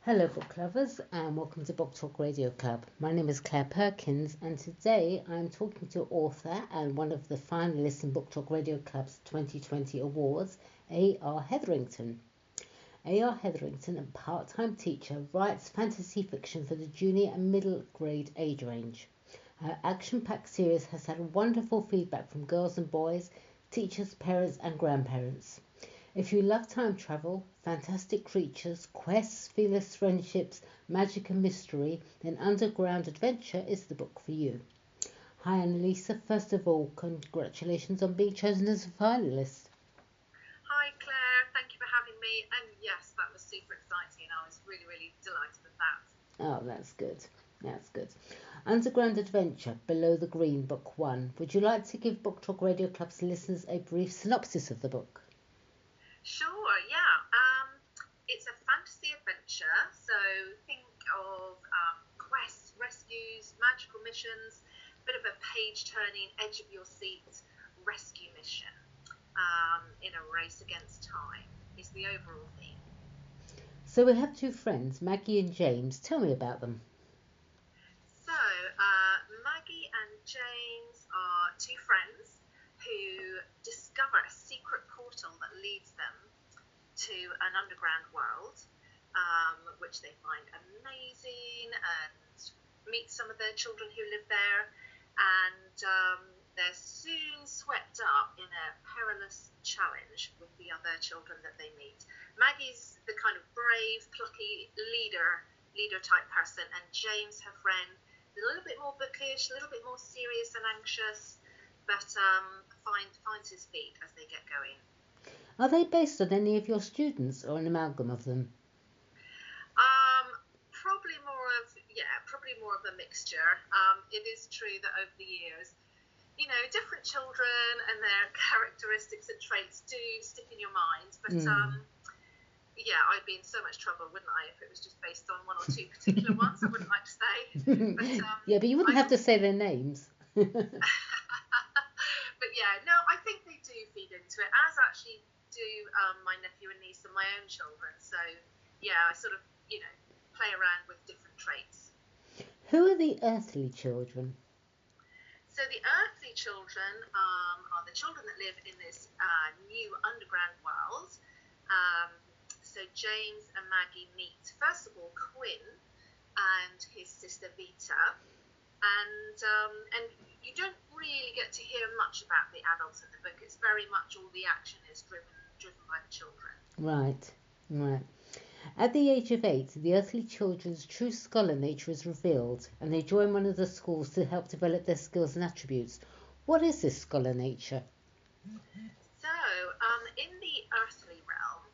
Hello, book lovers, and welcome to Book Talk Radio Club. My name is Claire Perkins, and today I'm talking to author and one of the finalists in Book Talk Radio Club's 2020 awards, A.R. Hetherington. A.R. Hetherington, a part-time teacher, writes fantasy fiction for the junior and middle grade age range. Her action-packed series has had wonderful feedback from girls and boys, teachers, parents, and grandparents. If you love time travel, fantastic creatures, quests, fearless friendships, magic and mystery, then Underground Adventure is the book for you. Hi Annalisa, first of all, congratulations on being chosen as a finalist. Hi Claire, thank you for having me, and yes, that was super exciting. I was really delighted with that. Oh, that's good. Underground Adventure, Below the Green, Book 1. Would you like to give Book Talk Radio Club's listeners a brief synopsis of the book? Sure, yeah. It's a fantasy adventure, so think of quests, rescues, magical missions, bit of a page-turning, edge-of-your-seat rescue mission in a race against time is the overall theme. So we have two friends, Maggie and James. Tell me about them. So, Maggie and James are two friends who discover a secret portal that leads them to an underground world, which they find amazing, and meet some of their children who live there, and they're soon swept up in a perilous challenge with the other children that they meet. Maggie's the kind of brave, plucky leader type person, and James, her friend, is a little bit more bookish, a little bit more serious and anxious, but finds his feet as they get going. Are they based on any of your students or an amalgam of them? Probably more of a mixture. It is true that over the years, different children and their characteristics and traits do stick in your mind, but I'd be in so much trouble, wouldn't I, if it was just based on one or two particular ones, I wouldn't like to say. But, but you wouldn't have to say their names. But yeah, no, I think they do feed into it, as actually do my nephew and niece and my own children. So yeah, I sort of, play around with different traits. Who are the earthly children? So the earthly children are the children that live in this new underground world. So James and Maggie meet, first of all, Quinn and his sister Vita, and you don't really get to hear much about the adults in the book. It's very much all the action is driven by the children. Right. At the age of 8, the earthly children's true scholar nature is revealed, and they join one of the schools to help develop their skills and attributes. What is this scholar nature? So, in the earthly realm,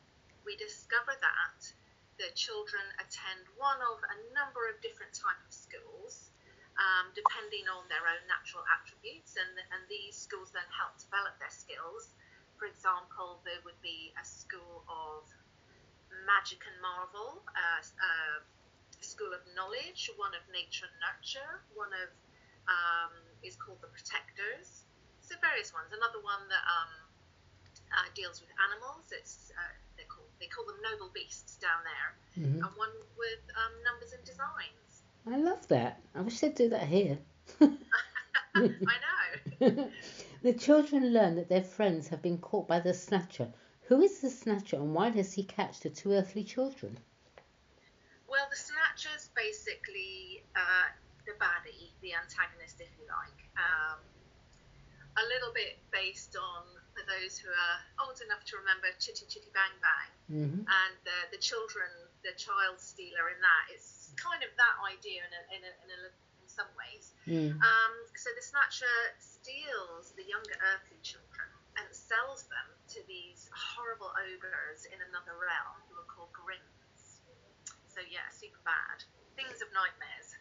we discover that the children attend one of a number of different types of schools, depending on their own natural attributes, and these schools then help develop their skills. For example, there would be a school of magic and marvel, a school of knowledge, one of nature and nurture, one of is called the protectors. So various ones. Another one that deals with animals. It's they call them noble beasts down there, and one with numbers and designs. I love that. I wish they'd do that here. I know. The children learn that their friends have been caught by the Snatcher. Who is the Snatcher, and why does he catch the two earthly children? Well, the Snatcher's basically the baddie, the antagonist, if you like. A little bit based on, for those who are old enough to remember, Chitty Chitty Bang Bang, and the child stealer in that. It's kind of that idea in some ways. So the Snatcher steals the younger earthly children and sells them to these horrible ogres in another realm who are called Grims. So yeah, super bad. Things of nightmares.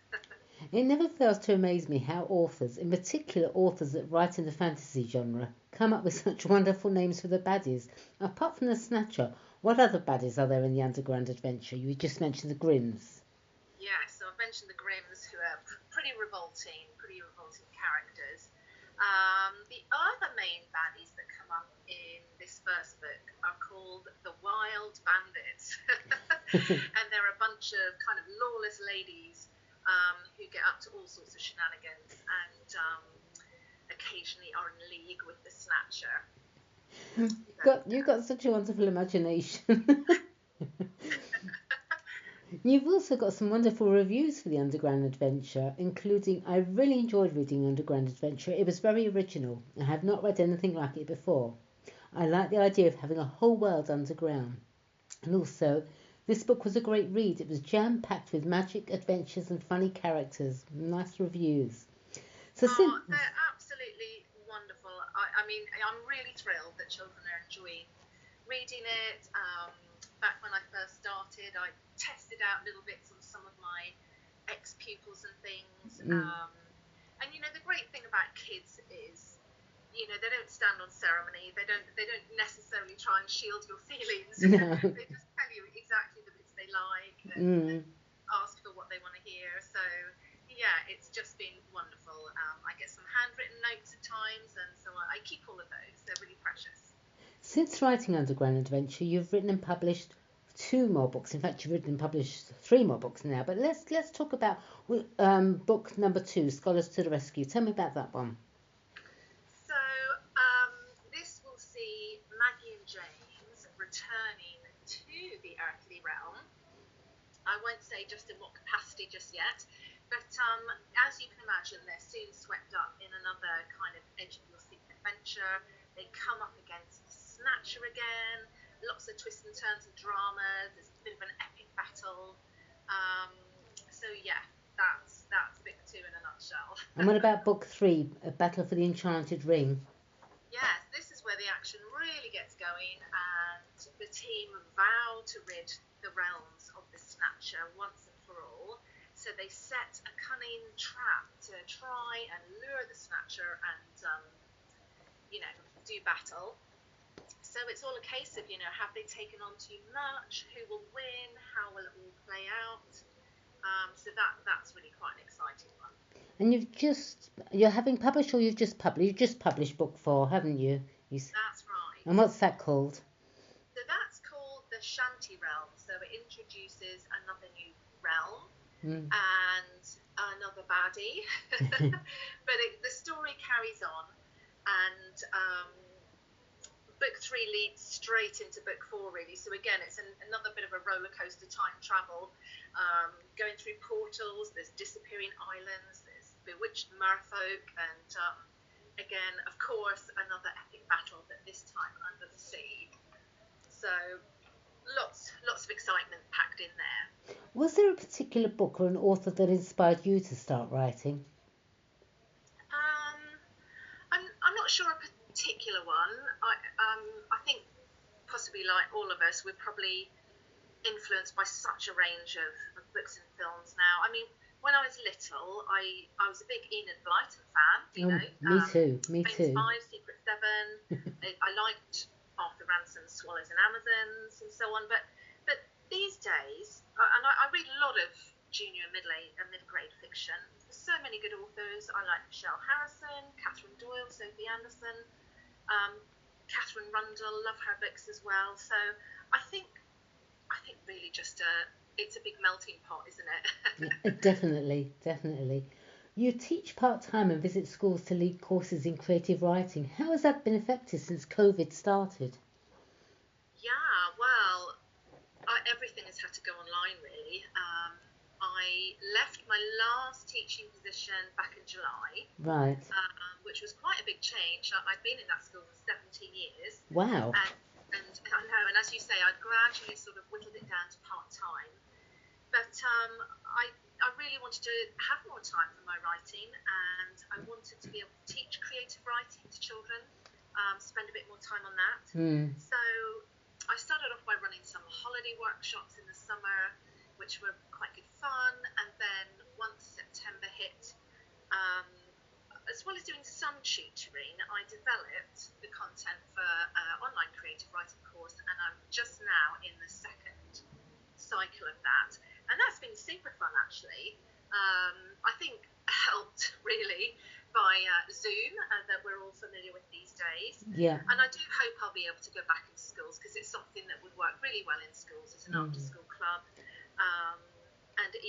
It never fails to amaze me how authors, in particular authors that write in the fantasy genre, come up with such wonderful names for the baddies. Apart from the Snatcher, what other baddies are there in the Underground Adventure? You just mentioned the Grims. Yeah, so I've mentioned the Grims, who are pretty revolting characters. The other main baddies that come up in this first book are called the Wild Bandits. And they're a bunch bunch of kind of lawless ladies who get up to all sorts of shenanigans and occasionally are in league with the Snatcher. You've got such a wonderful imagination. You've also got some wonderful reviews for the Underground Adventure, including I really enjoyed reading Underground Adventure. It was very original. I have not read anything like it before. I like the idea of having a whole world underground. And also, this book was a great read. It was jam-packed with magic, adventures and funny characters. Nice reviews. So they're absolutely wonderful. I mean, I'm really thrilled that children are enjoying reading it. Back when I first started, I tested out little bits on some of my ex-pupils and things. And you know, the great thing about kids is, you know, they don't stand on ceremony. They don't necessarily try and shield your feelings. No. They just tell you exactly the bits they like and ask for what they want to hear. So yeah, it's just been wonderful. I get some handwritten notes at times, and so I keep all of those. They're really precious. Since writing Underground Adventure, you've written and published 2 more books. In fact, you've written and published 3 more books now. But let's talk about book number 2, Scholars to the Rescue. Tell me about that one. So this will see Maggie and James returning to the earthly realm. I won't say just in what capacity just yet, but as you can imagine, they're soon swept up in another kind of edge of your seat adventure. They come up against the Snatcher again, lots of twists and turns and dramas. There's a bit of an epic battle. So yeah, that's book 2 in a nutshell. And what about book 3, A Battle for the Enchanted Ring? Yes, this is where the action really gets going, and the team vow to rid the realms of the Snatcher once and for all. So they set a cunning trap to try and lure the Snatcher and, you know, do battle. So it's all a case of, you know, have they taken on too much? Who will win? How will it all play out? So that's really quite an exciting one. And you're having published, or you've just published book 4, haven't you? That's right. And what's that called? So that's called the Shanty realm. So it introduces another new realm and another baddie. But the story carries on, and book 3 leads straight into book 4, really. So again, it's another bit of a roller coaster time travel, going through portals. There's disappearing islands. There's bewitched merfolk, and again, of course, another epic battle, but this time under the sea. So lots of excitement packed in there. Was there a particular book or an author that inspired you to start writing? I'm not sure a particular one. I think possibly like all of us, we're probably influenced by such a range of books and films now. I mean, when I was little, I was a big Enid Blyton fan. Me too. 5, Secret 7. I liked Arthur Ransom's Swallows and Amazons and so on. But these days, and I read a lot of junior and mid-grade fiction. There's so many good authors. I like Michelle Harrison, Catherine Doyle, Sophie Anderson, Catherine Rundell. Love her books as well. So I think really just it's a big melting pot, isn't it? Definitely. You teach part-time and visit schools to lead courses in creative writing. How has that been effective since COVID started? Yeah, well, everything has had to go online, really. I left my last teaching position back in July. Right. Which was quite a big change. I've been in that school for 17 years. Wow. And I know, and as you say, I gradually sort of whittled it down to part-time. But I really wanted to have more time for my writing, and I wanted to be able to teach creative writing to children, spend a bit more time on that. So I started off by running some holiday workshops in the summer, which were quite good fun. And then once September hit, as well as doing some tutoring, I developed the content for an online creative writing course, and I'm just now in the second cycle of that. And that's been super fun, actually. I think helped really by Zoom, that we're all familiar with these days. Yeah. And I do hope I'll be able to go back in schools, because it's something that would work really well in schools as an after-school club.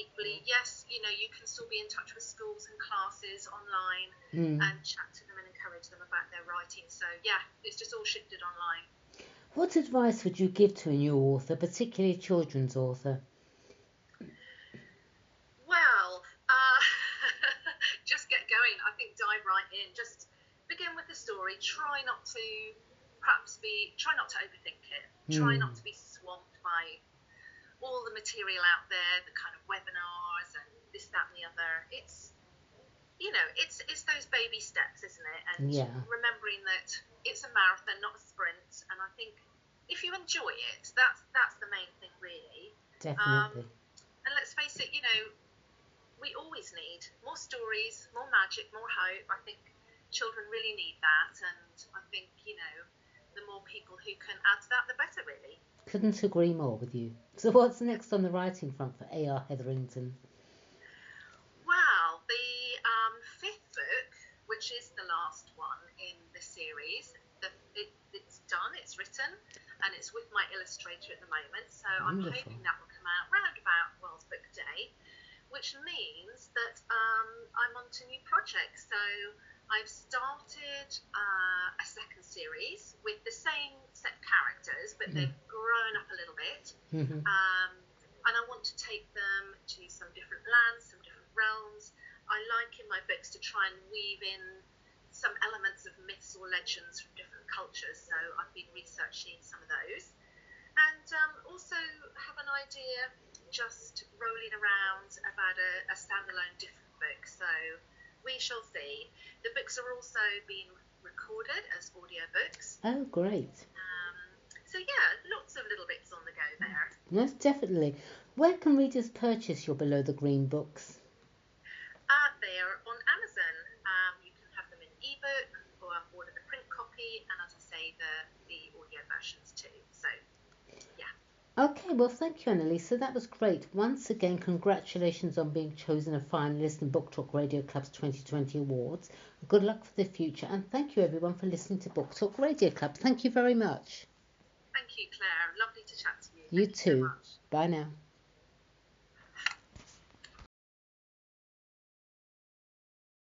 equally, yes, you know, you can still be in touch with schools and classes online and chat to them and encourage them about their writing. So yeah, it's just all shifted online. What advice would you give to a new author, particularly a children's author? Well, just get going. I think dive right in. Just begin with the story. Try not to overthink it. Try not to be swamped by all the material out there, the kind of webinars and this, that, and the other. It's, you know, it's those baby steps, isn't it? And remembering that it's a marathon, not a sprint. And I think if you enjoy it, that's the main thing, really. Definitely. And let's face it, you know, we always need more stories, more magic, more hope. I think children really need that, and I think, you know, the more people who can add to that, the better, really. Couldn't agree more with you. So what's next on the writing front for A.R. Hetherington? Well, the fifth book, which is the last one in the series, it's done, it's written, and it's with my illustrator at the moment. So Wonderful. I'm hoping that will come out round about World Book Day, which means that I'm on to new projects. So I've started a second series with the same set of characters, but they've grown up a little bit. And I want to take them to some different lands, some different realms. I like in my books to try and weave in some elements of myths or legends from different cultures. So I've been researching some of those. And also have an idea just rolling around about a standalone different book. So we shall see. The books are also being recorded as audiobooks. Oh, great. So yeah, lots of little bits on the go there. Most definitely. Where can readers purchase your Below the Green books? They are on Amazon. You can have them in ebook or order the print copy, and as I say, the audio versions too. So yeah. Okay, well, thank you, Annalisa. That was great. Once again, congratulations on being chosen a finalist in Book Talk Radio Club's 2020 awards. Good luck for the future, and thank you, everyone, for listening to Book Talk Radio Club. Thank you very much. Thank you, Claire. Lovely to chat to you. You Thank you too. so much. Bye now.